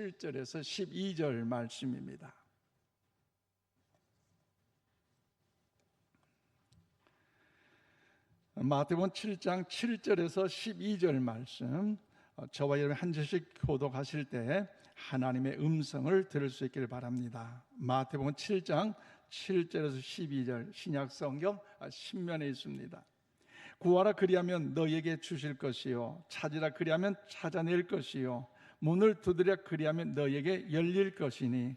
7절에서 12절 말씀입니다. 마태복음 7장 7절에서 12절 말씀, 저와 여러분 한 절씩 교독하실 때 하나님의 음성을 들을 수 있기를 바랍니다. 마태복음 7장 7절에서 12절, 신약 성경 신면에 있습니다. 구하라 그리하면 너에게 주실 것이요, 찾으라 그리하면 찾아낼 것이요, 문을 두드려 그리하면 너에게 열릴 것이니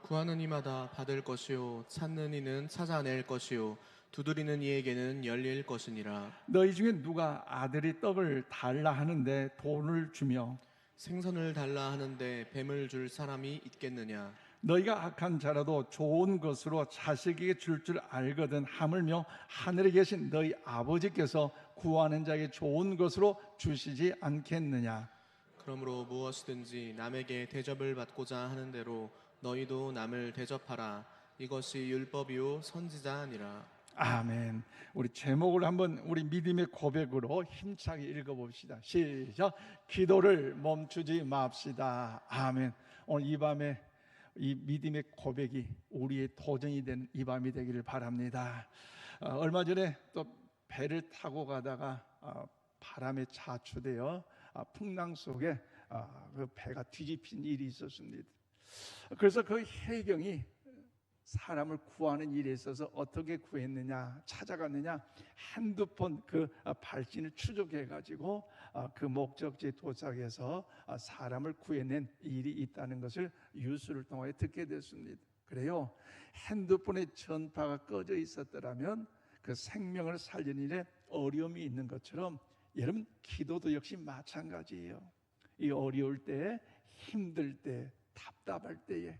구하는 이마다 받을 것이요, 찾는 이는 찾아낼 것이요, 두드리는 이에게는 열릴 것이니라. 너희 중에 누가 아들이 떡을 달라 하는데 돈을 주며 생선을 달라 하는데 뱀을 줄 사람이 있겠느냐? 너희가 악한 자라도 좋은 것으로 자식에게 줄 알거든 하물며 하늘에 계신 너희 아버지께서 구하는 자에게 좋은 것으로 주시지 않겠느냐? 그러므로 무엇이든지 남에게 대접을 받고자 하는 대로 너희도 남을 대접하라. 이것이 율법이요 선지자 아니라. 아멘. 우리 제목을 한번 우리 믿음의 고백으로 힘차게 읽어봅시다. 시작. 기도를 멈추지 맙시다. 아멘. 오늘 이 밤에 이 믿음의 고백이 우리의 도전이 되는 이 밤이 되기를 바랍니다. 얼마 전에 또 배를 타고 가다가 바람에 자초되어 풍랑 속에 그 배가 뒤집힌 일이 있었습니다. 그래서 그 해경이 사람을 구하는 일에 있어서 어떻게 구했느냐, 찾아갔느냐, 핸드폰 그 발신을 추적해 가지고 그 목적지에 도착해서 사람을 구해낸 일이 있다는 것을 뉴스를 통해 듣게 됐습니다. 그래요, 핸드폰의 전파가 꺼져 있었더라면 그 생명을 살리는 일에 어려움이 있는 것처럼 여러분 기도도 역시 마찬가지예요. 이 어려울 때, 힘들 때, 답답할 때에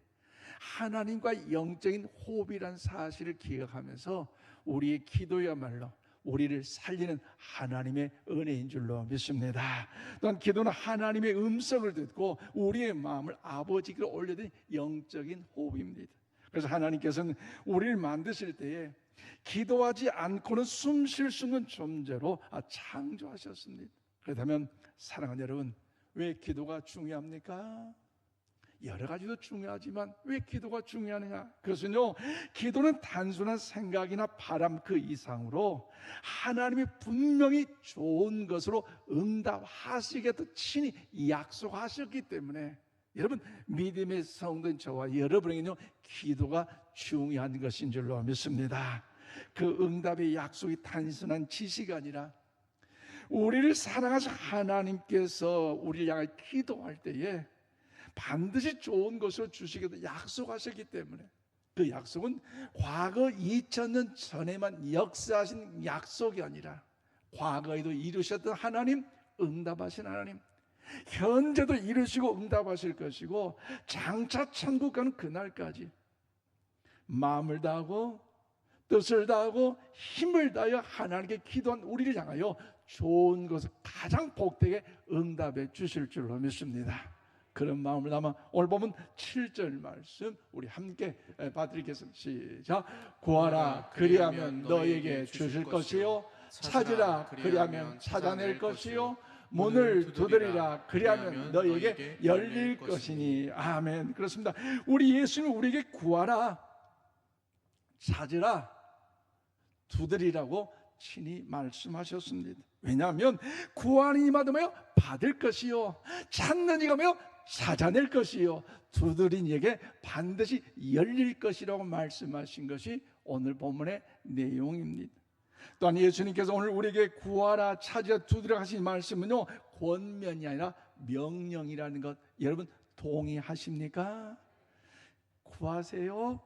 하나님과 영적인 호흡이란 사실을 기억하면서 우리의 기도야말로 우리를 살리는 하나님의 은혜인 줄로 믿습니다. 또한 기도는 하나님의 음성을 듣고 우리의 마음을 아버지께 올려드린 영적인 호흡입니다. 그래서 하나님께서는 우리를 만드실 때에 기도하지 않고는 숨 쉴 수 없는 존재로 창조하셨습니다. 그렇다면 사랑하는 여러분, 왜 기도가 중요합니까? 여러 가지도 중요하지만 왜 기도가 중요하느냐? 그것은요, 기도는 단순한 생각이나 바람 그 이상으로 하나님이 분명히 좋은 것으로 응답하시겠다 친히 약속하셨기 때문에 여러분 믿음의 성도인 저와 여러분에게는요 기도가 중요한 것인 줄로 믿습니다. 그 응답의 약속이 단순한 지시가 아니라 우리를 사랑하신 하나님께서 우리를 향해 기도할 때에 반드시 좋은 것을 주시겠다 약속하셨기 때문에 그 약속은 과거 2000년 전에만 역사하신 약속이 아니라 과거에도 이루셨던 하나님, 응답하신 하나님, 현재도 이루시고 응답하실 것이고 장차 천국 가는 그날까지 마음을 다하고 뜻을 다하고 힘을 다하여 하나님께 기도한 우리를 향하여 좋은 것을 가장 복되게 응답해 주실 줄로 믿습니다. 그런 마음을 담아 오늘 보면 7절 말씀 우리 함께 받드리겠습니다. 시작. 구하라 그리하면 너에게 주실 것이요, 찾으라 그리하면 찾아낼 것이요, 문을 두드리라 그리하면 너에게 열릴 것이니. 아멘. 그렇습니다. 우리 예수님은 우리에게 구하라, 찾으라, 두드리라고 친히 말씀하셨습니다. 왜냐하면 구하는 이마다 뭐요? 받을 것이요, 찾는 이가 뭐요? 찾아낼 것이요, 두드린 이에게 반드시 열릴 것이라고 말씀하신 것이 오늘 본문의 내용입니다. 또한 예수님께서 오늘 우리에게 구하라, 찾으라, 두드리라 하신 말씀은요 권면이 아니라 명령이라는 것 여러분 동의하십니까? 구하세요,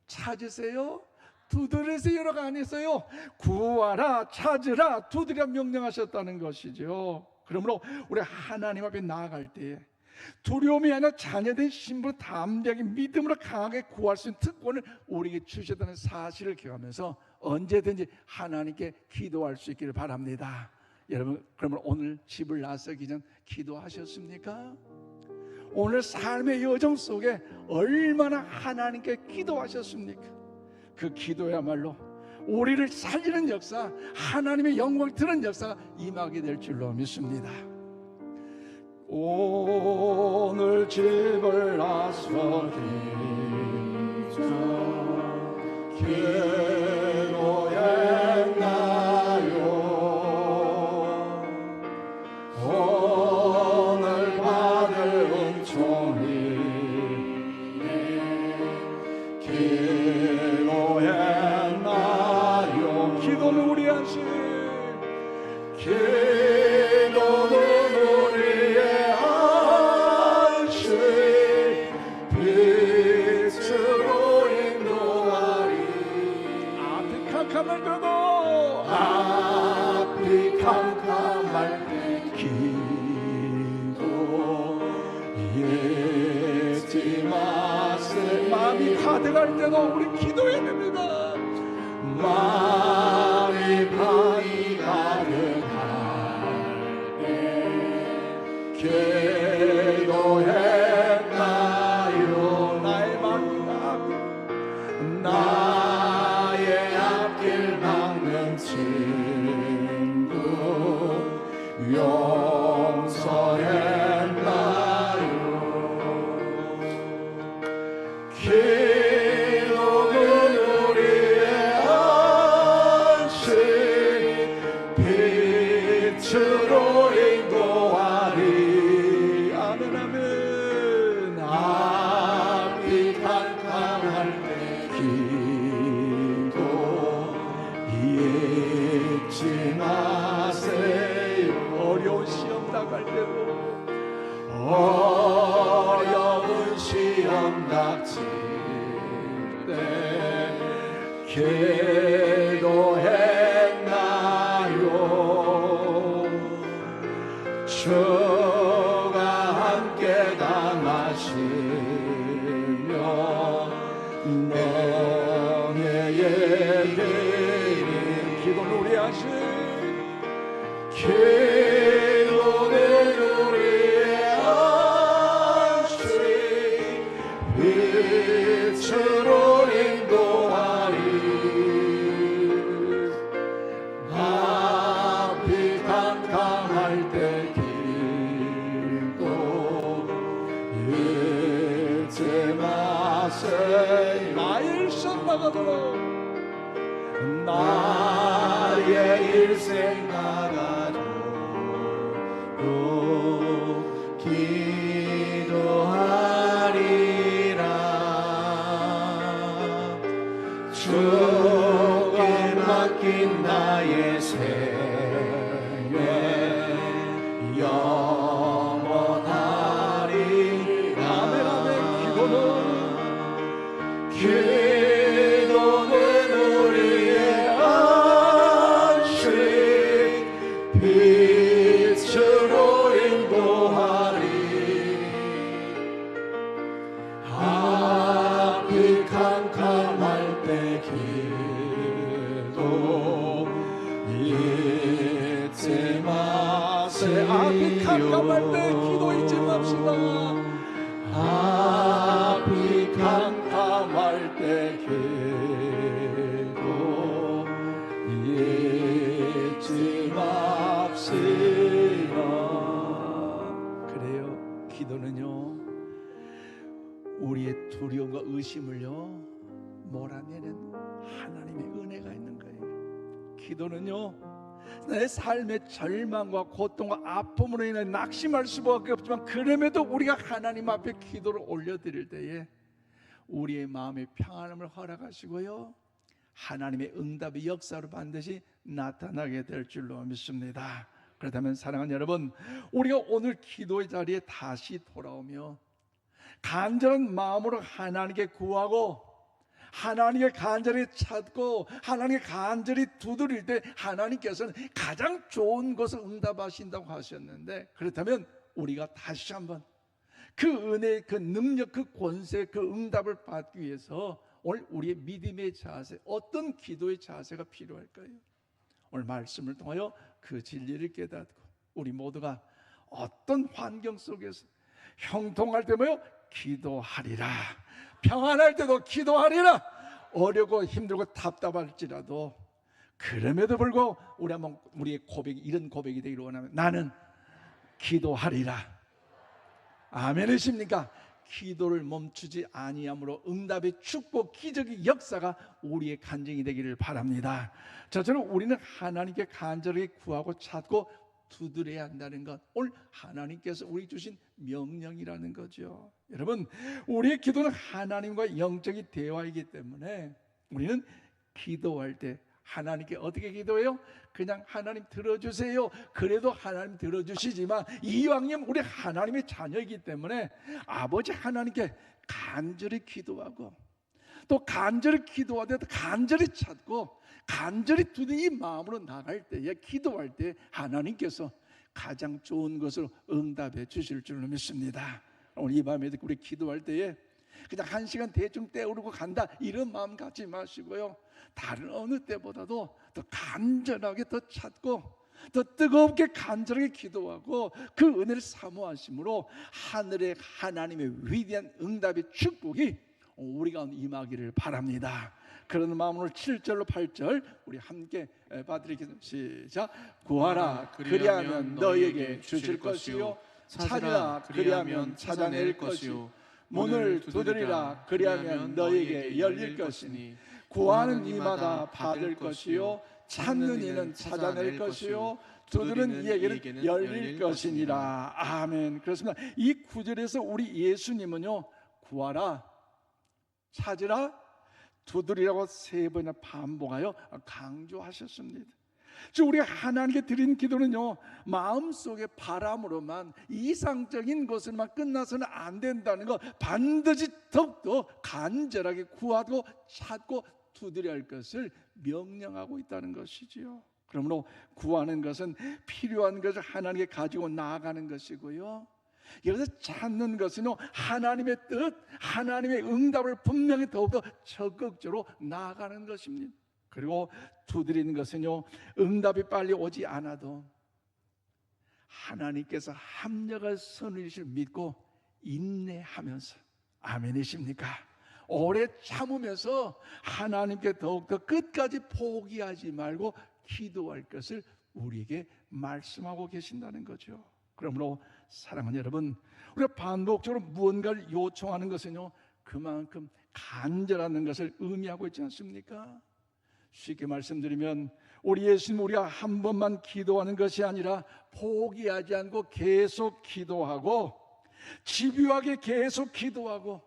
찾으세요, 두드리세요라고 안 했어요. 구하라, 찾으라, 두드리라 명령하셨다는 것이죠. 그러므로 우리 하나님 앞에 나아갈 때 두려움이 아니라 자녀된 신부로 담대하게 믿음으로 강하게 구할 수 있는 특권을 우리에게 주셨다는 사실을 기억하면서 언제든지 하나님께 기도할 수 있기를 바랍니다. 여러분, 그러면 오늘 집을 나서기 전 기도하셨습니까? 오늘 삶의 여정 속에 얼마나 하나님께 기도하셨습니까? 그 기도야말로 우리를 살리는 역사, 하나님의 영광을 드는 역사가 임하게 될 줄로 믿습니다. 오늘 집을 나서기 기도했나요? 오늘 받을 은총이 기도했나요? 기도는 우리 안식, 기도는 우리의 안식, 빛으로 인도하리. 앞이 캄캄할 때도, 앞이 캄캄할 때 기도하지 마세요. 마음이 가득할 때도 우리 기도해야 됩니다. 마음이 가득할 때 기도했나요? 나의 마음이 나의 앞길 막는 친구 용서했나요? 기도는 우리의 안식, 빛으로 인도하리. 아멘 아멘. 앞이 캄캄할 때 기도 잊지 마세요. 어려운 시험 당할 때도, 어려운 시험 닥칠 때 기도했나요? 주가 함께 당하시며 너에게 기도는 우리 안식, 기도는 우리의 안식, 빛으로 인도하리. 앞이 캄캄할 때 기도 잊지 마세요. 나의 일생 나가도록, 나의 일생 나가도록 기도하리라. 주께 맡긴 나의 생애 영원하리. 아멘 아멘. 기도는 우리의 안식, 빛으로 인도하리. 앞이 캄캄할 때 기도 잊지 마세요. 앞이 캄캄할 때 기도 잊지 맙시다. 앞이 캄캄할 때 기도 잊지 맙시다. 그래요. 기도는요, 우리의 두려움과 의심을요 몰아내는 하나님의 은혜가 있는 거예요. 기도는요, 내 삶의 절망과 고통과 아픔으로 인해 낙심할 수밖에 없지만, 그럼에도 우리가 하나님 앞에 기도를 올려드릴 때에 우리의 마음의 평안함을 허락하시고요, 하나님의 응답의 역사로 반드시 나타나게 될 줄로 믿습니다. 그렇다면 사랑하는 여러분, 우리가 오늘 기도의 자리에 다시 돌아오며 간절한 마음으로 하나님께 구하고, 하나님께 간절히 찾고, 하나님께 간절히 두드릴 때 하나님께서는 가장 좋은 것을 응답하신다고 하셨는데, 그렇다면 우리가 다시 한번 그 은혜, 그 능력, 그 권세, 그 응답을 받기 위해서 오늘 우리의 믿음의 자세, 어떤 기도의 자세가 필요할까요? 오늘 말씀을 통하여 그 진리를 깨닫고 우리 모두가 어떤 환경 속에서 형통할 때 뭐요? 기도하리라. 평안할 때도 기도하리라. 어렵고 힘들고 답답할지라도 그럼에도 불구하고 우리 한번 우리의 고백이 이런 고백이 되기를 원하면 나는 기도하리라. 아멘이십니까? 기도를 멈추지 아니함으로 응답의 축복, 기적의 역사가 우리의 간증이 되기를 바랍니다. 저처럼 우리는 하나님께 간절하게 구하고 찾고 두드려야 한다는 것, 오늘 하나님께서 우리 주신 명령이라는 거죠. 여러분, 우리의 기도는 하나님과 영적인 대화이기 때문에 우리는 기도할 때 하나님께 어떻게 기도해요? 그냥 하나님 들어주세요. 그래도 하나님 들어주시지만 이왕이면 우리 하나님의 자녀이기 때문에 아버지 하나님께 간절히 기도하고, 또 간절히 기도하되 간절히 찾고 간절히 두는 이 마음으로 나갈 때에, 기도할 때 하나님께서 가장 좋은 것을 응답해 주실 줄로 믿습니다. 오늘 이 밤에 우리 기도할 때에 그냥 한 시간 대충 때우르고 간다 이런 마음 갖지 마시고요, 다른 어느 때보다도 더 간절하게 더 찾고 더 뜨겁게 간절하게 기도하고 그 은혜를 사모하심으로 하늘의 하나님의 위대한 응답의 축복이 우리 가운데 임하기를 바랍니다. 그런 마음으로 7절로 8절 우리 함께 받드리겠습니다. 시작. 구하라 그리하면 너희에게 주실 것이요, 찾으라 그리하면 찾아낼 것이요, 문을 두드리라 그리하면 너희에게 열릴 것이니 구하는 이마다 받을 것이요, 찾는 이는 찾아낼 것이요, 두드리는 이에게는 열릴 것이니라. 아멘. 그렇습니다. 이 구절에서 우리 예수님은요, 구하라, 찾으라, 두드리라고 3번이나 반복하여 강조하셨습니다. 즉 우리가 하나님께 드린 기도는요, 마음속의 바람으로만, 이상적인 것으로만 끝나서는 안 된다는 것, 반드시 더욱더 간절하게 구하고 찾고 두드려야 할 것을 명령하고 있다는 것이지요. 그러므로 구하는 것은 필요한 것을 하나님께 가지고 나아가는 것이고요, 여기서 찾는 것은요, 하나님의 뜻, 하나님의 응답을 분명히 더욱더 적극적으로 나아가는 것입니다. 그리고 두드리는 것은요, 응답이 빨리 오지 않아도 하나님께서 합력할 선을 믿고 인내하면서, 아멘이십니까? 오래 참으면서 하나님께 더욱더 끝까지 포기하지 말고 기도할 것을 우리에게 말씀하고 계신다는 거죠. 그러므로 사랑하는 여러분, 우리가 반복적으로 무언가를 요청하는 것은요, 그만큼 간절하는 것을 의미하고 있지 않습니까? 쉽게 말씀드리면 우리 예수님, 우리가 한 번만 기도하는 것이 아니라 포기하지 않고 계속 기도하고, 집요하게 계속 기도하고,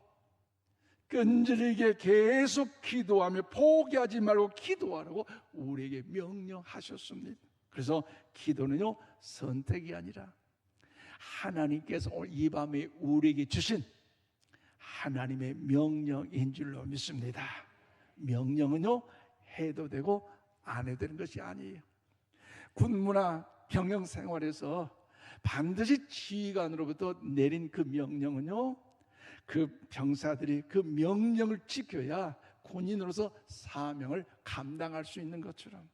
끈질기게 계속 기도하며 포기하지 말고 기도하라고 우리에게 명령하셨습니다. 그래서 기도는요, 선택이 아니라 하나님께서 오늘 이 밤에 우리에게 주신 하나님의 명령인 줄로 믿습니다. 명령은요, 해도 되고 안 해도 되는 것이 아니에요. 군무나 병영 생활에서 반드시 지휘관으로부터 내린 그 명령은요, 그 병사들이 그 명령을 지켜야 군인으로서 사명을 감당할 수 있는 것처럼,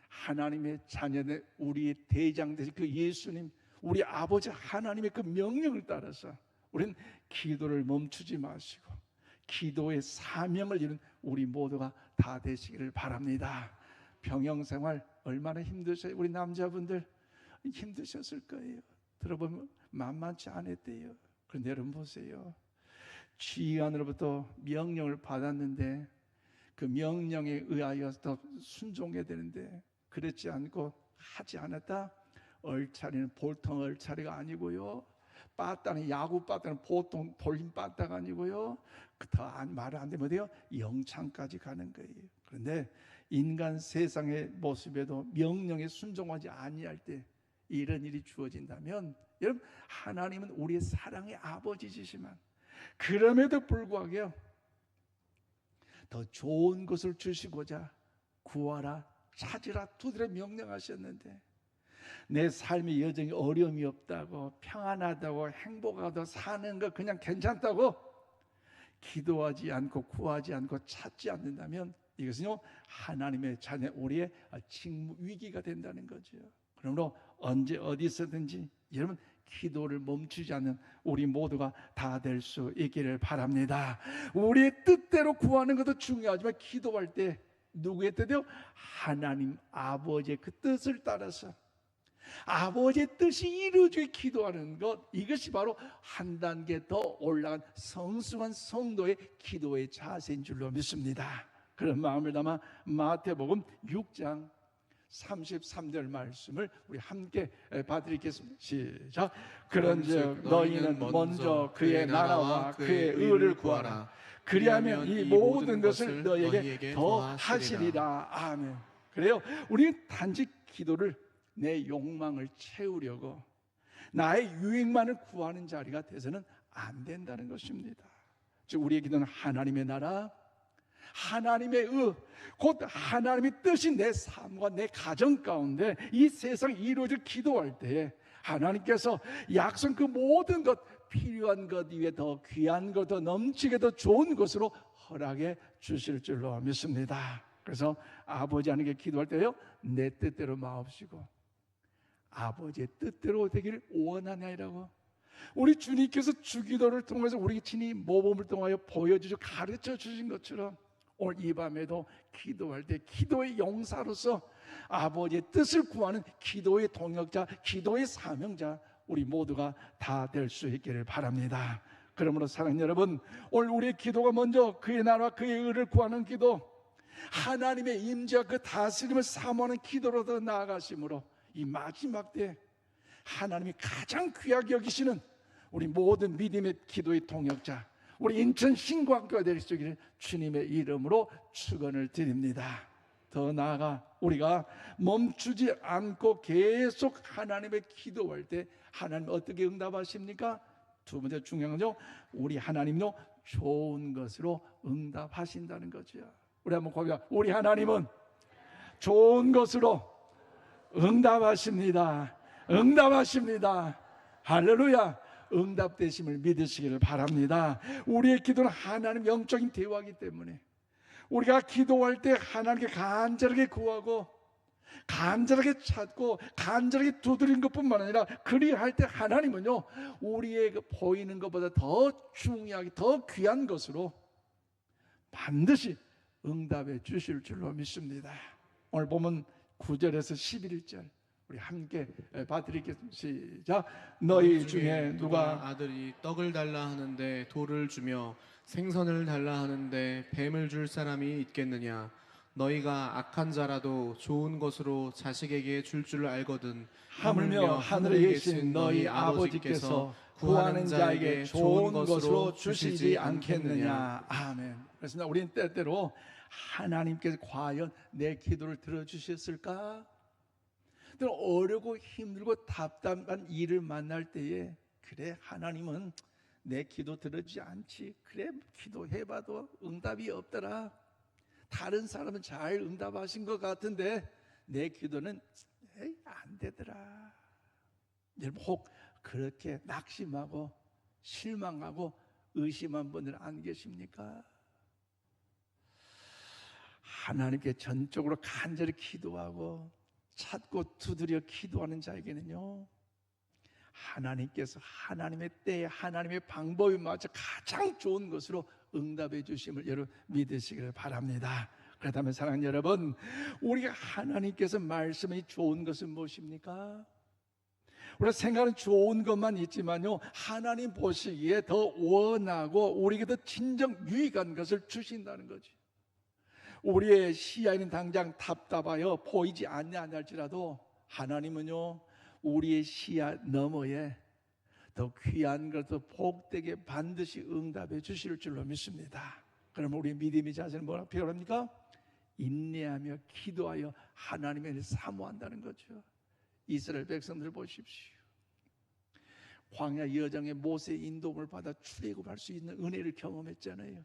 하나님의 자녀된 우리의 대장 되신 그 예수님, 우리 아버지 하나님의 그 명령을 따라서 우리는 기도를 멈추지 마시고 기도의 사명을 이룬 우리 모두가 다 되시기를 바랍니다. 병영생활 얼마나 힘드세요? 우리 남자분들 힘드셨을 거예요. 들어보면 만만치 않았대요. 그런데 여러분 보세요, 지휘관으로부터 명령을 받았는데 그 명령에 의하여서 순종해야 되는데 그렇지 않고 하지 않았다? 얼차리는 보통 얼차리가 아니고요, 빠따는, 야구 빠따는 보통 돌림 빠따가 아니고요, 더 말을 안 되면 어때요? 영창까지 가는 거예요. 그런데 인간 세상의 모습에도 명령에 순종하지 아니할 때 이런 일이 주어진다면, 여러분, 하나님은 우리의 사랑의 아버지시지만 그럼에도 불구하고 더 좋은 것을 주시고자 구하라, 찾으라, 두드려 명령하셨는데, 내 삶의 여정이 어려움이 없다고, 평안하다고, 행복하다고, 사는 거 그냥 괜찮다고 기도하지 않고 구하지 않고 찾지 않는다면 이것은요, 하나님의 자녀, 우리의 직무 위기가 된다는 거죠. 그러므로 언제 어디서든지 여러분, 기도를 멈추지 않는 우리 모두가 다 될 수 있기를 바랍니다. 우리의 뜻대로 구하는 것도 중요하지만 기도할 때 누구의 뜻이요? 하나님 아버지의 그 뜻을 따라서 아버지의 뜻이 이루어지게 기도하는 것, 이것이 바로 한 단계 더 올라간 성숙한 성도의 기도의 자세인 줄로 믿습니다. 그런 마음을 담아 마태복음 6장 33절 말씀을 우리 함께 봐드리겠습니다. 시작. 그런즉 너희는 먼저 그의 나라와 그의 의를 구하라. 그리하면 이 모든 것을 너희에게 더 하시리라. 아멘. 그래요. 우리는 단지 기도를 내 욕망을 채우려고 나의 유익만을 구하는 자리가 돼서는 안 된다는 것입니다. 즉 우리의 기도는 하나님의 나라, 하나님의 의, 곧 하나님의 뜻이 내 삶과 내 가정 가운데 이 세상 이루어질 기도할 때에 하나님께서 약속 그 모든 것, 필요한 것 이외에 더 귀한 것, 더 넘치게 더 좋은 것으로 허락해 주실 줄로 믿습니다. 그래서 아버지 하나님께 기도할 때요, 내 뜻대로 마옵시고 아버지의 뜻대로 되기를 원하나이라고 우리 주님께서 주기도를 통해서 우리 친히 모범을 통하여 보여주시고 가르쳐 주신 것처럼 오늘 이 밤에도 기도할 때 기도의 용사로서 아버지의 뜻을 구하는 기도의 동역자, 기도의 사명자 우리 모두가 다 될 수 있기를 바랍니다. 그러므로 사랑하는 여러분, 오늘 우리의 기도가 먼저 그의 나라와 그의 의를 구하는 기도, 하나님의 임재와 그 다스림을 사모하는 기도로 더 나아가심으로 이 마지막 때 하나님이 가장 귀하게 여기시는 우리 모든 믿음의 기도의 동역자, 우리 인천 신구학교가 될 수 있기를 주님의 이름으로 축원을 드립니다. 더 나아가 우리가 멈추지 않고 계속 하나님의 기도할 때 하나님 어떻게 응답하십니까? 두 번째 중요한 거죠. 우리 하나님도 좋은 것으로 응답하신다는 거죠. 우리 한번 고백합니다. 우리 하나님은 좋은 것으로 응답하십니다. 응답하십니다. 할렐루야. 응답되심을 믿으시기를 바랍니다. 우리의 기도는 하나님 영적인 대화이기 때문에 우리가 기도할 때 하나님께 간절하게 구하고 간절하게 찾고 간절하게 두드린 것뿐만 아니라 그리할 때 하나님은요 우리의 보이는 것보다 더 중요하게 더 귀한 것으로 반드시 응답해 주실 줄로 믿습니다. 오늘 보면 9절에서 11절 우리 함께 봐드리겠습니다. 시작. 너희 중에 누가 아들이 떡을 달라 하는데 돌을 주며 생선을 달라 하는데 뱀을 줄 사람이 있겠느냐? 너희가 악한 자라도 좋은 것으로 자식에게 줄 줄 알거든. 하물며 하늘에 계신 너희 아버지께서 구하는 자에게 좋은 것으로 주시지 않겠느냐. 아멘. 그렇습니다. 우리는 때때로 하나님께서 과연 내 기도를 들어주셨을까? 또 어렵고 힘들고 답답한 일을 만날 때에 그래 하나님은 내 기도 들어주지 않지. 그래 기도해봐도 응답이 없더라. 다른 사람은 잘 응답하신 것 같은데 내 기도는 안 되더라. 여러분 혹 그렇게 낙심하고 실망하고 의심한 분들 안 계십니까? 하나님께 전적으로 간절히 기도하고 찾고 두드려 기도하는 자에게는요 하나님께서 하나님의 때에 하나님의 방법에 맞춰 가장 좋은 것으로 응답해 주심을 여러분 믿으시기를 바랍니다. 그렇다면 사랑하는 여러분, 우리가 하나님께서 말씀이 좋은 것은 무엇입니까? 우리가 생각하는 좋은 것만 있지만요 하나님 보시기에 더 원하고 우리에게 더 진정 유익한 것을 주신다는 거지. 우리의 시야에는 당장 답답하여 보이지 않냐 할지라도 하나님은요 우리의 시야 너머에 더 귀한 것도 복되게 반드시 응답해 주실 줄로 믿습니다. 그러면 우리 믿음의 자세는 뭐라고 표현합니까? 인내하며 기도하여 하나님의 일을 사모한다는 거죠. 이스라엘 백성들 보십시오. 광야 여정의 모세의 인도를 받아 출애굽할 수 있는 은혜를 경험했잖아요.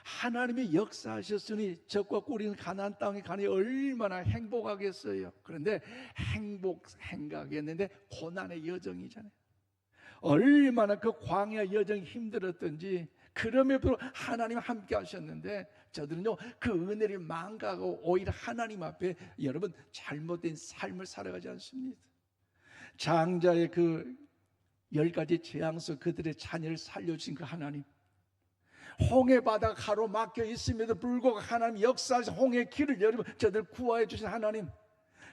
하나님의 역사하셨으니 적과 꿀인 가나안 땅에 가니 얼마나 행복하겠어요. 그런데 행복했는데 고난의 여정이잖아요. 얼마나 그 광야 여정이 힘들었던지 그럼에도 하나님 함께 하셨는데 저들은요 그 은혜를 망각하고 오히려 하나님 앞에 여러분 잘못된 삶을 살아가지 않습니다. 장자의 그 10가지 재앙 속 그들의 자녀를 살려주신 그 하나님, 홍해 바다가 가로막혀 있음에도 불구하고 하나님 역사하신 홍해 길을 여러분 저들 구하여 주신 하나님,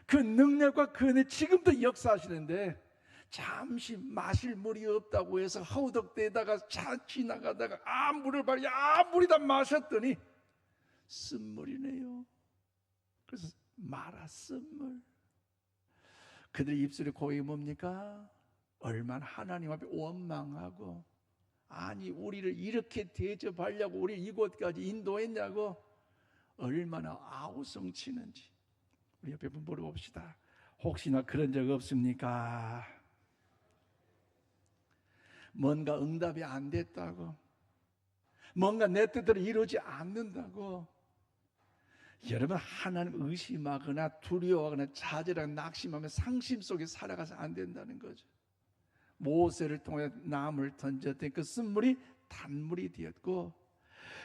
그 능력과 그 은혜 지금도 역사하시는데, 잠시 마실 물이 없다고 해서 허우덕대다가 차 지나가다가 물을 발야 물이 다 마셨더니 쓴물이네요. 그래서 마라 쓴물. 그들의 입술의 고백이 뭡니까? 얼마나 하나님 앞에 원망하고, 아니 우리를 이렇게 대접하려고 우리 이곳까지 인도했냐고 얼마나 아우성치는지 우리 옆에 분 물어봅시다. 혹시나 그런 적 없습니까? 뭔가 응답이 안 됐다고, 뭔가 내 뜻대로 이루어지지 않는다고 여러분 하나님 의심하거나 두려워하거나 좌절하거나 낙심하며 상심 속에 살아가서 안 된다는 거죠. 모세를 통해 나무를 던졌더니 그 쓴물이 단물이 되었고,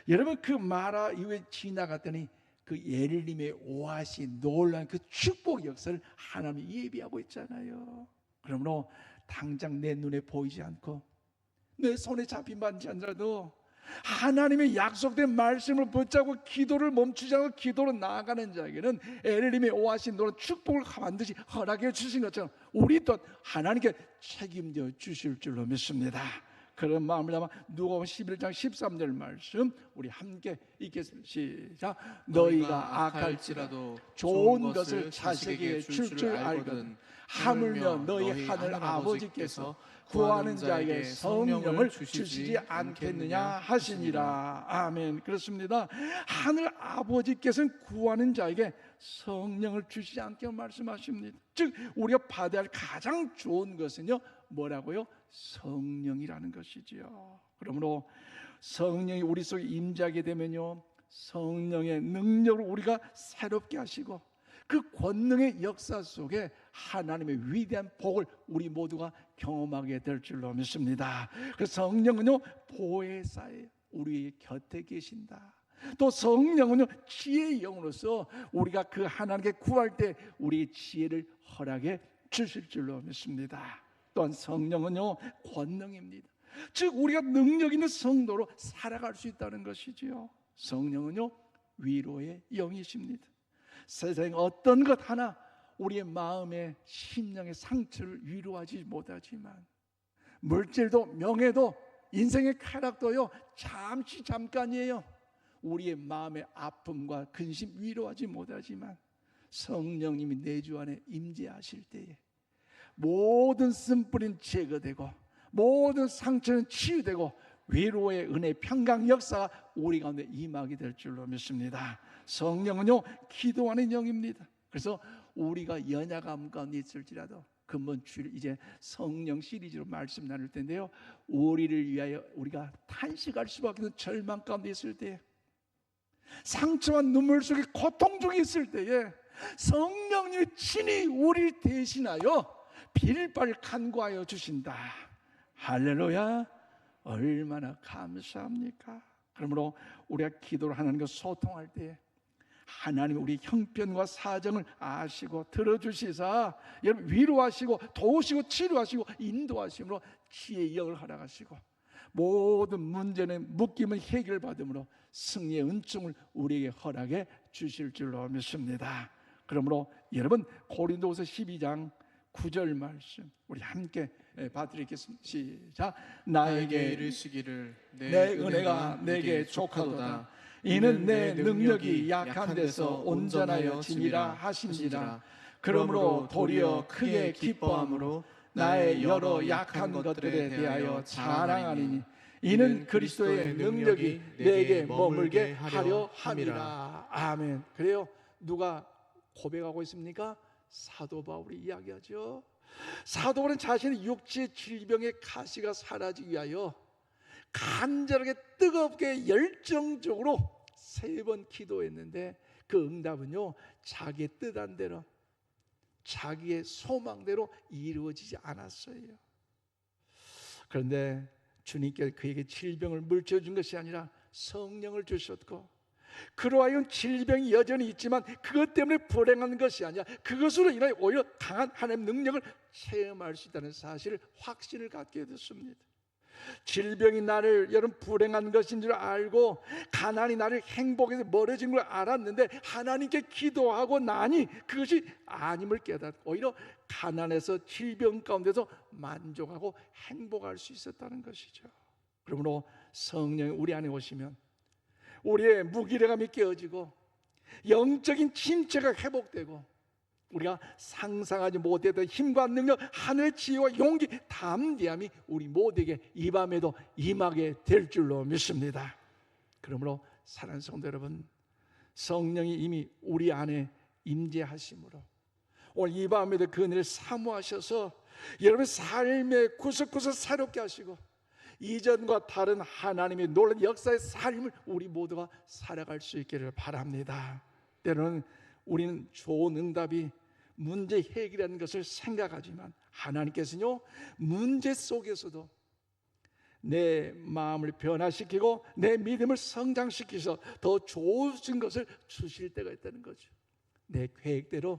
여러분 그 마라 이후에 지나갔더니 그 예릴림의 오아시 놀라운 그 축복 역사를 하나님이 예비하고 있잖아요. 그러므로 당장 내 눈에 보이지 않고 내 손에 잡힌 반지 않더라도 하나님의 약속된 말씀을 붙잡고 기도를 멈추지 않고 기도로 나아가는 자에게는 에렐림의 오아시 노는 축복을 반드시 허락해 주신 것처럼 우리 또한 하나님께 책임져 주실 줄로 믿습니다. 그런 마음을 담아 누가복음 11장 13절 말씀 우리 함께 읽겠습니다. 시작. 너희가 악할지라도 좋은 것을 자식에게 줄 줄 알거든 하물며 너희 하늘 아버지께서 구하는 자에게 성령을 주시지 않겠느냐 하시니라. 아멘. 그렇습니다. 하늘 아버지께서는 구하는 자에게 성령을 주시지 않게 말씀하십니다. 즉 우리가 받아야 할 가장 좋은 것은요 뭐라고요? 성령이라는 것이지요. 그러므로 성령이 우리 속에 임재하게 되면요 성령의 능력을 우리가 새롭게 하시고 그 권능의 역사 속에 하나님의 위대한 복을 우리 모두가 경험하게 될 줄로 믿습니다. 그래서 성령은요 보혜사예요. 우리 곁에 계신다. 또 성령은요 지혜의 영으로서 우리가 그 하나님께 구할 때 우리의 지혜를 허락해 주실 줄로 믿습니다. 또한 성령은요 권능입니다. 즉 우리가 능력 있는 성도로 살아갈 수 있다는 것이지요. 성령은요 위로의 영이십니다. 세상의 어떤 것 하나 우리의 마음의 심령의 상처를 위로하지 못하지만, 물질도 명예도 인생의 쾌락도요 잠깐이에요. 우리의 마음의 아픔과 근심 위로하지 못하지만 성령님이 내 주 안에 임재하실 때에 모든 쓴뿌리는 제거되고 모든 상처는 치유되고 위로의 은혜 평강 역사가 우리 가운데 임하게 될 줄로 믿습니다. 성령은요 기도하는 영입니다. 그래서 우리가 연약함 가운데 있을지라도 근본 주일 이제 성령 시리즈로 말씀 나눌 텐데요, 우리를 위하여 우리가 탄식할 수밖에 없는 절망 가운데 있을 때, 상처와 눈물 속에 고통 중에 있을 때에 성령님이 친히 우리를 대신하여 빌바를 간구하여 주신다. 할렐루야. 얼마나 감사합니까? 그러므로 우리가 기도를 하나님과 소통할 때 하나님이 우리 형편과 사정을 아시고 들어주시사 여러분 위로하시고 도우시고 치료하시고 인도하심으로 지혜의 영을 허락하시고 모든 문제는 묶임을 해결받음으로 승리의 은총을 우리에게 허락해 주실 줄로 믿습니다. 그러므로 여러분 고린도후서 12장 9절 말씀 우리 함께 봐드리겠습니다. 시작. 나에게 이르시기를 내 은혜가 내게 족하도다. 이는 내 능력이 약한 데서 온전하여 지니라 하시니라. 그러므로 도리어 크게 기뻐함으로 나의 여러 약한 것들에 대하여 자랑하리니 이는 그리스도의 능력이 내게 머물게 하려 함이라. 아멘. 그래요. 누가 고백하고 있습니까? 사도 바울이 이야기하죠. 사도 바울은 자신의 육체의 질병의 가시가 사라지기 위하여 간절하게 뜨겁게 열정적으로 3번 기도했는데 그 응답은요 자기의 뜻한 대로 자기의 소망대로 이루어지지 않았어요. 그런데 주님께서 그에게 질병을 물려준 것이 아니라 성령을 주셨고, 그러하여 질병이 여전히 있지만 그것 때문에 불행한 것이 아니라 그것으로 인하여 오히려 강한 하나님의 능력을 체험할 수 있다는 사실을 확신을 갖게 됐습니다. 질병이 나를 여러분 불행한 것인 줄 알고 가난이 나를 행복에서 멀어진 걸 알았는데 하나님께 기도하고 나니 그것이 아님을 깨닫고 오히려 가난에서 질병 가운데서 만족하고 행복할 수 있었다는 것이죠. 그러므로 성령이 우리 안에 오시면 우리의 무기력함이 깨어지고 영적인 침체가 회복되고 우리가 상상하지 못했던 힘과 능력, 하늘의 지혜와 용기, 담대함이 우리 모두에게 이 밤에도 임하게 될 줄로 믿습니다. 그러므로 사랑하는 성도 여러분, 성령이 이미 우리 안에 임재하심으로 오늘 이 밤에도 그 은혜를 사모하셔서 여러분 삶의 구석구석 새롭게 하시고 이전과 다른 하나님의 놀라운 역사의 삶을 우리 모두가 살아갈 수 있기를 바랍니다. 때로는 우리는 좋은 응답이 문제 해결이라는 것을 생각하지만 하나님께서는요, 문제 속에서도 내 마음을 변화시키고 내 믿음을 성장시키셔서 더 좋으신 것을 주실 때가 있다는 거죠. 내 계획대로,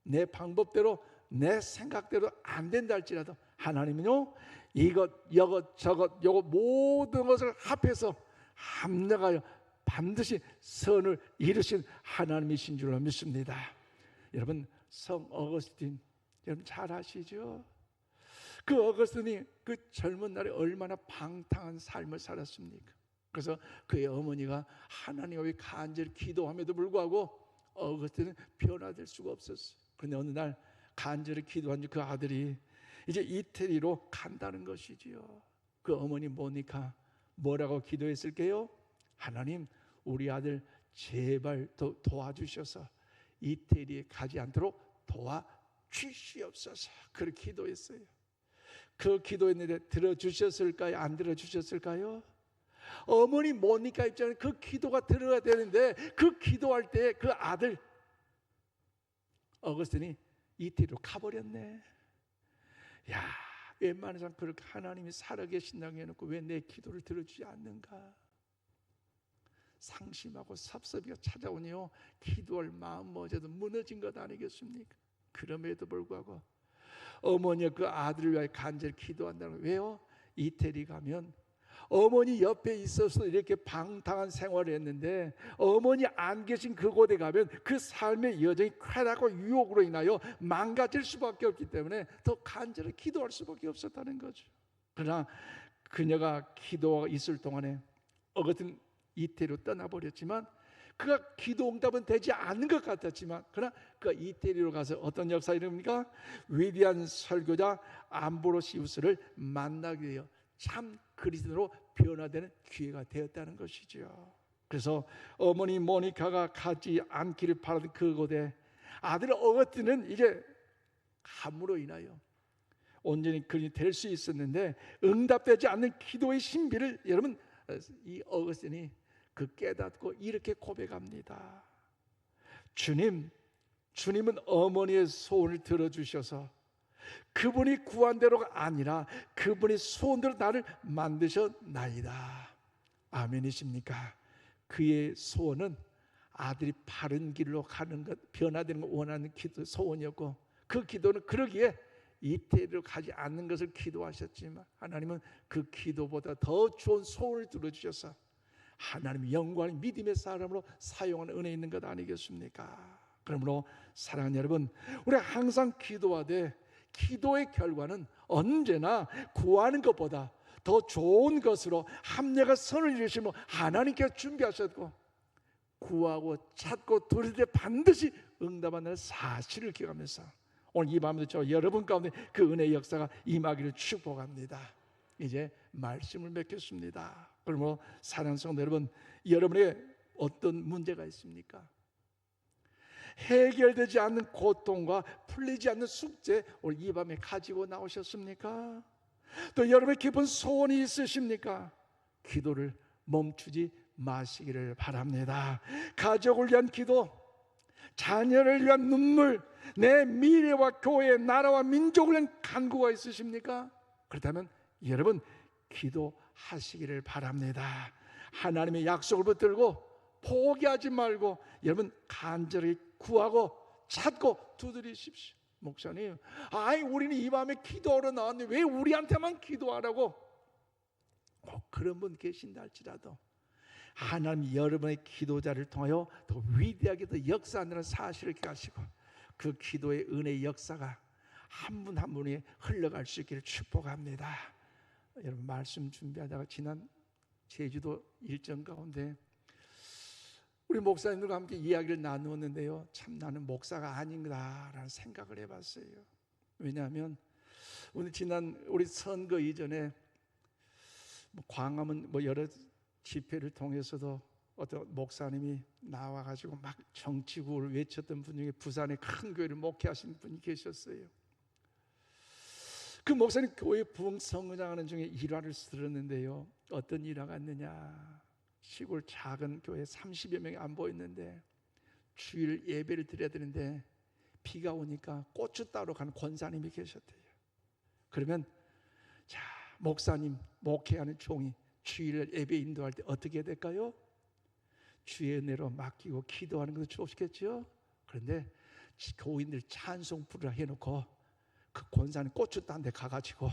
내 방법대로, 내 생각대로 안 된다 할지라도 하나님은요, 이것, 이것, 저것, 요것 모든 것을 합해서 합력하여 반드시 선을 이루신 하나님이신 줄로 믿습니다. 여러분, 성 어거스틴 여러분 잘 아시죠? 그 어거스틴이 그 젊은 날에 얼마나 방탕한 삶을 살았습니까? 그래서 그의 어머니가 하나님의 간절히 기도함에도 불구하고 어거스틴은 변화될 수가 없었어요. 그런데 어느 날 간절히 기도한 그 아들이 이제 이태리로 간다는 것이지요. 그 어머니 모니카 뭐라고 기도했을게요? 하나님, 우리 아들 제발 도와주셔서 이태리에 가지 않도록 도와주시옵소서. 그렇게 기도했어요. 그 기도했는데 들어주셨을까요? 안 들어주셨을까요? 어머니 모니카 입장에 그 기도가 들어야 되는데 그 기도할 때 그 아들 어거스틴이 이태리로 가버렸네. 야, 웬만한 사람 그렇게 하나님이 살아계신다고 해놓고 왜 내 기도를 들어주지 않는가? 상심하고 섭섭이가 찾아오니요, 기도할 마음마저도 무너진 것 아니겠습니까? 그럼에도 불구하고 어머니가 그 아들을 위하여 간절히 기도한다는 거예요. 왜요? 이태리 가면 어머니 옆에 있어서 이렇게 방탕한 생활을 했는데 어머니 안 계신 그곳에 가면 그 삶의 여정이 쾌락과 유혹으로 인하여 망가질 수밖에 없기 때문에 더 간절히 기도할 수밖에 없었다는 거죠. 그러나 그녀가 기도가 있을 동안에 어거스틴 이태리로 떠나버렸지만 그가 기도 응답은 되지 않는 것 같았지만 그러나 그 이태리로 가서 어떤 역사 이릅니까? 위대한 설교자 암브로시우스를 만나게 되어 참 그리스도로 변화되는 기회가 되었다는 것이죠. 그래서 어머니 모니카가 가지 않기를 바라던 그곳에 아들 어거스틴은 이제 함으로 인하여 온전히 그리 될 수 있었는데 응답되지 않는 기도의 신비를 여러분 이 어거스틴이 그 깨닫고 이렇게 고백합니다. 주님은 어머니의 소원을 들어주셔서 그분이 구한 대로가 아니라 그분이 소원대로 나를 만드셨나이다. 아멘이십니까? 그의 소원은 아들이 바른 길로 가는 것, 변화되는 걸 원하는 기도 소원이었고 그 기도는 그러기에 이태리로 가지 않는 것을 기도하셨지만 하나님은 그 기도보다 더 좋은 소원을 들어주셔서 하나님의 영광의 믿음의 사람으로 사용하는 은혜 있는 것 아니겠습니까? 그러므로 사랑하는 여러분, 우리가 항상 기도하되 기도의 결과는 언제나 구하는 것보다 더 좋은 것으로 합력과 선을 이루시며 하나님께서 준비하셨고 구하고 찾고 두려울 때 반드시 응답하는 사실을 기억하면서 오늘 이 밤에도 저 여러분 가운데 그 은혜의 역사가 임하기를 축복합니다. 이제 말씀을 맺겠습니다. 그러므로 사랑하는 성도 여러분, 여러분에게 어떤 문제가 있습니까? 해결되지 않는 고통과 풀리지 않는 숙제 오늘 이 밤에 가지고 나오셨습니까? 또 여러분의 깊은 소원이 있으십니까? 기도를 멈추지 마시기를 바랍니다. 가족을 위한 기도, 자녀를 위한 눈물, 내 미래와 교회, 나라와 민족을 위한 간구가 있으십니까? 그렇다면 여러분 기도하시기를 바랍니다. 하나님의 약속을 붙들고 포기하지 말고 여러분 간절히 구하고 찾고 두드리십시오. 목사님, 우리는 이 밤에 기도하러 나왔는데 왜 우리한테만 기도하라고? 그런 분 계신다 할지라도 하나님 여러분의 기도자를 통하여 더 위대하게 더 역사하는 사실을 가지고 그 기도의 은혜의 역사가 한 분 한 분이 흘러갈 수 있기를 축복합니다. 여러분, 말씀 준비하다가 지난 제주도 일정 가운데 우리 목사님들과 함께 이야기를 나누었는데요, 참 나는 목사가 아닌가라는 생각을 해봤어요. 왜냐하면 우리 선거 이전에 광화문 여러 집회를 통해서도 어떤 목사님이 나와가지고 막 정치구호를 외쳤던 분 중에 부산의 큰 교회를 목회하신 분이 계셨어요. 그 목사님 교회 부흥 성장하는 중에 일화를 들었는데요, 어떤 일화가 있느냐, 시골 작은 교회 30여 명이 안 보였는데 주일 예배를 드려야 되는데 비가 오니까 고추 따러 가는 권사님이 계셨대요. 그러면 자, 목사님 목회하는 종이 주일 예배 인도할 때 어떻게 해야 될까요? 주의 은혜로 맡기고 기도하는 것도 좋겠죠. 그런데 교인들 찬송 부르라 해놓고 그 권사님 고추 딴 데 가가지고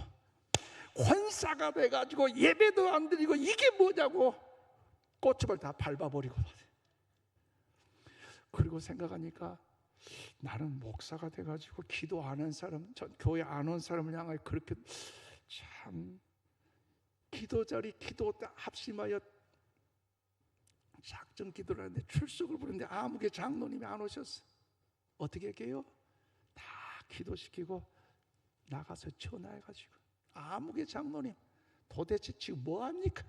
권사가 돼가지고 예배도 안 드리고 이게 뭐냐고 고추를 다 밟아버리고, 그리고 생각하니까 나는 목사가 돼가지고 기도 안 한 사람, 교회 안 온 사람을 향하여 그렇게 참 기도 자리 기도 합심하여 작정 기도를 하는데 출석을 부르는데 아무개 장로님이 안 오셨어. 어떻게 할게요? 다 기도시키고 나가서 전화해가지고 아무개 장로님 도대체 지금 뭐합니까?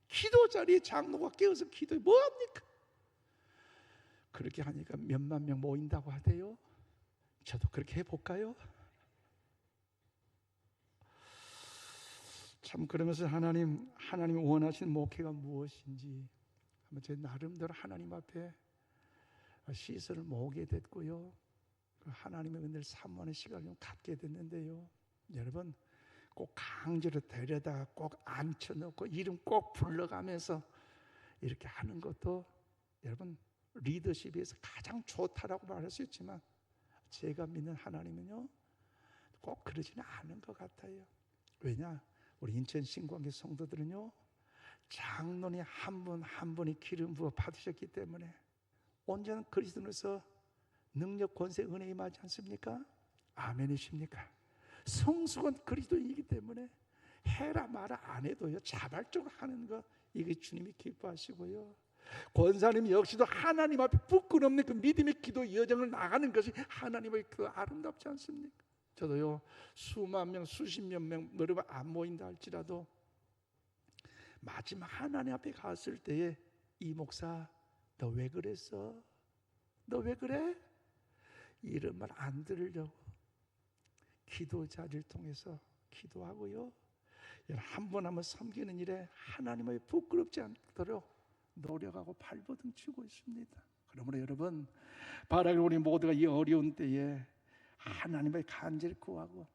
기도 자리에 장로가 깨어서 기도해 뭐합니까? 그렇게 하니까 몇만 명 모인다고 하대요. 저도 그렇게 해볼까요? 참 그러면서 하나님이 원하시는 목회가 무엇인지 한번 제 나름대로 하나님 앞에 시선을 모으게 됐고요, 하나님의 은혜를 사모하는 시간을 좀 갖게 됐는데요, 여러분 꼭 강제로 데려다가 꼭 앉혀놓고 이름 꼭 불러가면서 이렇게 하는 것도 여러분 리더십에서 가장 좋다라고 말할 수 있지만 제가 믿는 하나님은요 꼭 그러지는 않은 것 같아요. 왜냐? 우리 인천 신광교 성도들은요 장로님 한 분 한 분이 기름 부어 받으셨기 때문에 온전한 그리스도로서 능력 권세 은혜 임하지 않습니까? 아멘이십니까? 성숙한 그리스도인이기 때문에 해라 마라 안 해도요 자발적으로 하는 거, 이게 주님이 기뻐하시고요, 권사님 역시도 하나님 앞에 부끄럽는 그 믿음의 기도 여정을 나가는 것이 하나님의 그 아름답지 않습니까? 저도요 수만 명 수십몇 명 여러분 안 모인다 할지라도 마지막 하나님 앞에 갔을 때에 이 목사 너 왜 그랬어? 너 왜 그래? 이런 말 안 들으려고 기도 자리를 통해서 기도하고요, 한 번 한번 섬기는 일에 하나님의 부끄럽지 않도록 노력하고 발버둥 치고 있습니다. 그러므로 여러분 바라길 우리 모두가 이 어려운 때에 하나님의 간절히 구하고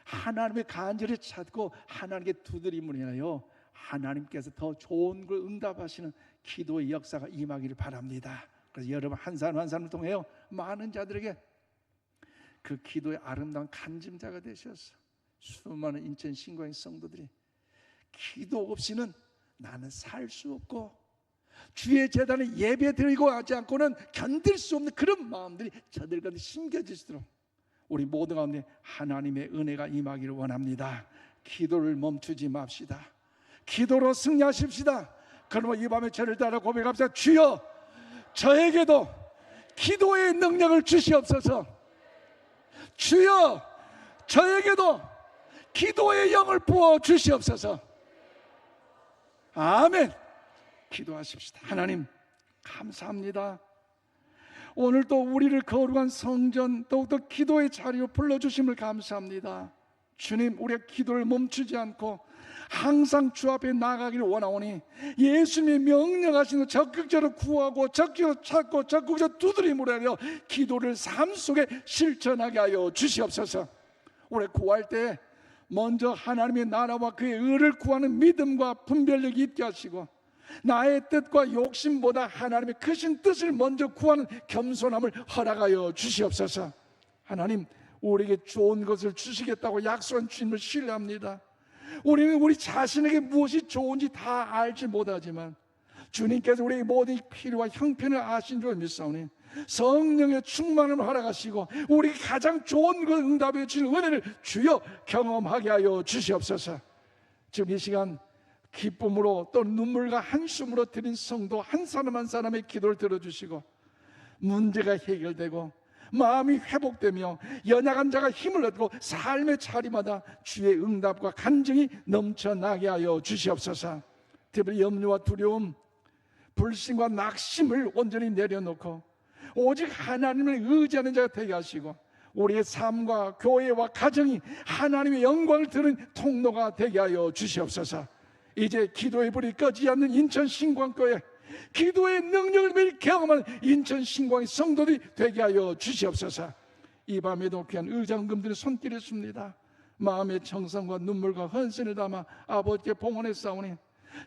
하나님의 간절히 찾고 하나님께 두드림을 인하여 하나님께서 더 좋은 걸 응답하시는 기도의 역사가 임하기를 바랍니다. 그래서 여러분 한 사람 한 사람을 통하여 많은 자들에게 그 기도의 아름다운 간증자가 되셔서 수많은 인천 신광의 성도들이 기도 없이는 나는 살 수 없고 주의 제단에 예배 드리고 하지 않고는 견딜 수 없는 그런 마음들이 저들 가운데 심겨지도록 우리 모두 가운데 하나님의 은혜가 임하기를 원합니다. 기도를 멈추지 맙시다. 기도로 승리하십시다. 그러면 이 밤에 저를 따라 고백합시다. 주여 저에게도 기도의 능력을 주시옵소서. 주여 저에게도 기도의 영을 부어 주시옵소서. 아멘. 기도하십시다. 하나님 감사합니다. 오늘 또 우리를 거룩한 성전 더욱더 기도의 자리로 불러주심을 감사합니다. 주님 우리가 기도를 멈추지 않고 항상 주 앞에 나가기를 원하오니 예수님이 명령하시는 적극적으로 구하고 적극적으로 찾고 적극적으로 두드림으로 하여 기도를 삶 속에 실천하게 하여 주시옵소서. 우리 구할 때 먼저 하나님의 나라와 그의 의를 구하는 믿음과 분별력이 있게 하시고 나의 뜻과 욕심보다 하나님의 크신 뜻을 먼저 구하는 겸손함을 허락하여 주시옵소서. 하나님 우리에게 좋은 것을 주시겠다고 약속한 주님을 신뢰합니다. 우리는 우리 자신에게 무엇이 좋은지 다 알지 못하지만 주님께서 우리의 모든 필요와 형편을 아신 줄 믿사오니 성령의 충만함을 허락하시고 우리에게 가장 좋은 그 응답해 주신 은혜를 주여 경험하게 하여 주시옵소서. 지금 이 시간 기쁨으로 또 눈물과 한숨으로 드린 성도 한 사람 한 사람의 기도를 들어주시고 문제가 해결되고 마음이 회복되며 연약한 자가 힘을 얻고 삶의 자리마다 주의 응답과 간증이 넘쳐나게 하여 주시옵소서. 특별히 염려와 두려움, 불신과 낙심을 온전히 내려놓고 오직 하나님을 의지하는 자가 되게 하시고 우리의 삶과 교회와 가정이 하나님의 영광을 드는 통로가 되게 하여 주시옵소서. 이제 기도의 불이 꺼지지 않는 인천 신광교회, 기도의 능력을 매일 경험하는 인천 신광의 성도들이 되게 하여 주시옵소서. 이 밤에도 귀한 의장금들의 손길을 씁니다. 마음의 정성과 눈물과 헌신을 담아 아버지께 봉헌했사오니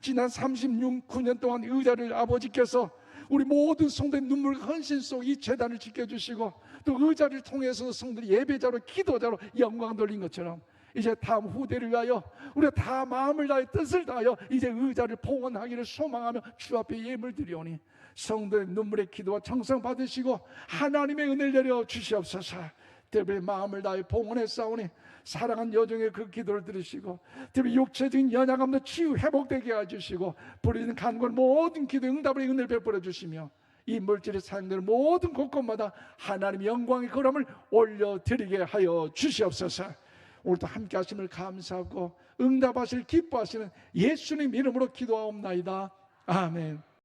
지난 36년 동안 의자를 아버지께서 우리 모든 성도의 눈물과 헌신 속 이 제단을 지켜주시고 또 의자를 통해서 성도들이 예배자로 기도자로 영광 돌린 것처럼 이제 다음 후대를 위하여 우리가 다 마음을 다해 뜻을 다하여 이제 의자를 봉헌하기를 소망하며 주 앞에 예물 드리오니 성도의 눈물의 기도와 정성 받으시고 하나님의 은혜를 내려 주시옵소서. 특별히 마음을 다해 봉헌했사오니 사랑한 여종의 그 기도를 들으시고 특별히 육체적인 연약함도 치유 회복되게 해주시고 부르짖는 간구한 모든 기도 응답의 은혜를 베풀어 주시며 이 물질이 사용되는 모든 곳곳마다 하나님의 영광의 걸음을 올려드리게 하여 주시옵소서. 오늘도 함께 하심을 감사하고 응답하실 기뻐하시는 예수님 이름으로 기도하옵나이다. 아멘.